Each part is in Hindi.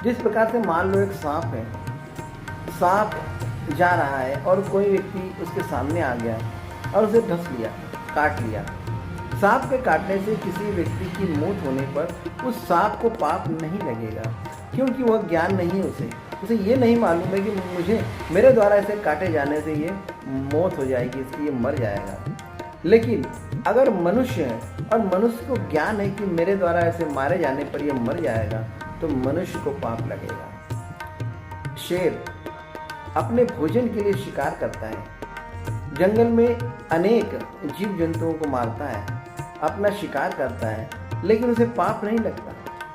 जिस प्रकार से मान लो एक सांप है, सांप जा रहा है और कोई व्यक्ति उसके सामने आ गया और उसे डस लिया, काट लिया। सांप के काटने से किसी व्यक्ति की मौत होने पर उस सांप को पाप नहीं लगेगा, क्योंकि वह ज्ञान नहीं है उसे ये नहीं मालूम है कि मेरे द्वारा इसे काटे जाने से ये मौत हो जाएगी, इसकी ये मर जाएगा। लेकिन अगर मनुष्य है और मनुष्य को ज्ञान है कि मेरे द्वारा ऐसे मारे जाने पर यह मर जाएगा, तो मनुष्य को पाप लगेगा। शेर अपने भोजन के लिए शिकार करता है, जंगल में अनेक जीव जंतुओं को मारता है, अपना शिकार करता है, लेकिन उसे पाप नहीं लगता,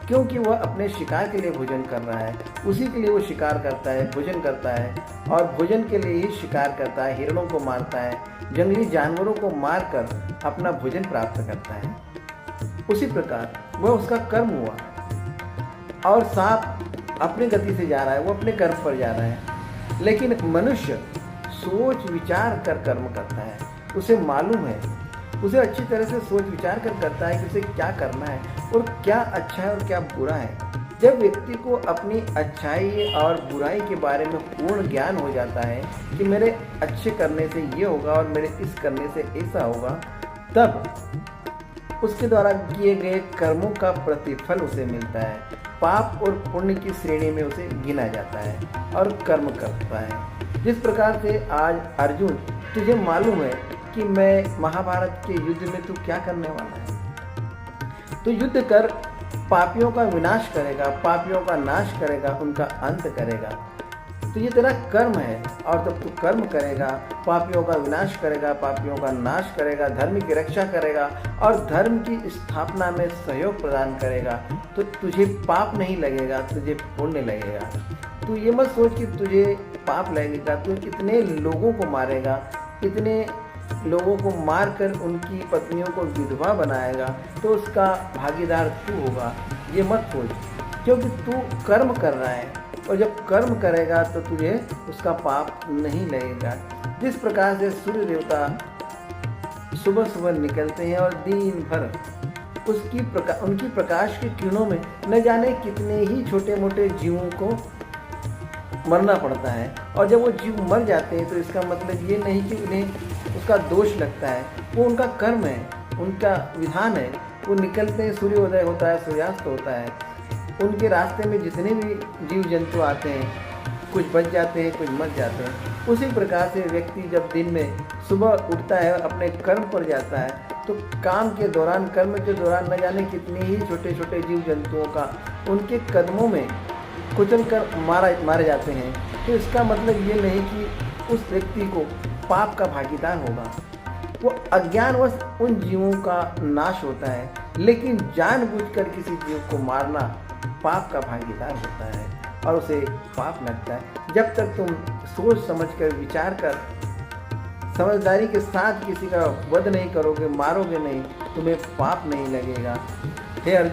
क्योंकि वह अपने शिकार के लिए भोजन कर रहा है। उसी के लिए वो शिकार करता है, भोजन करता है और भोजन के लिए ही शिकार करता है, हिरणों को मारता है, जंगली जानवरों को मारकर अपना भोजन प्राप्त करता है। उसी प्रकार वह उसका कर्म हुआ। और सांप अपनी गति से जा रहा है, वो अपने कर्म पर जा रहा है, लेकिन मनुष्य सोच विचार कर कर्म करता है। उसे मालूम है, उसे अच्छी तरह से सोच विचार कर करता है कि उसे क्या करना है और क्या अच्छा है और क्या बुरा है। जब व्यक्ति को अपनी अच्छाई और बुराई के बारे में पूर्ण ज्ञान हो जाता है कि मेरे अच्छे करने से ये होगा और मेरे इस करने से ऐसा होगा, तब उसके द्वारा किए गए कर्मों का प्रतिफल उसे मिलता है। पाप और पुण्य की श्रेणी में उसे गिना जाता है और कर्म करता है। जिस प्रकार से आज अर्जुन, तुझे मालूम है कि मैं महाभारत के युद्ध में तू क्या करने वाला है, तो युद्ध कर, पापियों का विनाश करेगा, पापियों का नाश करेगा, उनका अंत करेगा। तो ये तेरा कर्म है और जब तू कर्म करेगा, पापियों का विनाश करेगा, पापियों का नाश करेगा, धर्म की रक्षा करेगा और धर्म की स्थापना में सहयोग प्रदान करेगा, तो तुझे पाप नहीं लगेगा, तुझे पुण्य लगेगा। तू ये मत सोच कि तुझे पाप लगेगा, तू इतने लोगों को मारेगा, इतने लोगों को मारकर उनकी पत्नियों को विधवा बनाएगा, तो उसका भागीदार तू होगा। ये मत सोच, क्योंकि तू कर्म कर रहा है और जब कर्म करेगा तो तुझे उसका पाप नहीं लगेगा। जिस प्रकार से सूर्य देवता सुबह सुबह निकलते हैं और दिन भर उनकी प्रकाश की किरणों में न जाने कितने ही छोटे मोटे जीवों को मरना पड़ता है, और जब वो जीव मर जाते हैं तो इसका मतलब ये नहीं कि उन्हें उसका दोष लगता है, वो उनका कर्म है, उनका विधान है। वो निकलते हैं, सूर्योदय होता है, सूर्यास्त होता है, उनके रास्ते में जितने भी जीव जंतु आते हैं, कुछ बच जाते हैं, कुछ मर जाते हैं। उसी प्रकार से व्यक्ति जब दिन में सुबह उठता है और अपने कर्म पर जाता है, तो काम के दौरान, कर्म के दौरान न जाने कितने ही छोटे छोटे जीव जंतुओं का उनके कदमों में कुचल कर मारे जाते हैं। तो इसका मतलब ये नहीं कि उस व्यक्ति को पाप का भागीदार होगा। वो अज्ञानवश उन जीवों का नाश होता है, लेकिन जानबूझकर किसी जीव को मारना पाप का भागीदार होता है और उसे पाप लगता है। जब तक तुम सोच समझकर, विचार कर, समझदारी के साथ किसी का वध नहीं करोगे, मारोगे नहीं, तुम्हें पाप नहीं लगेगा। हे अर्जुन।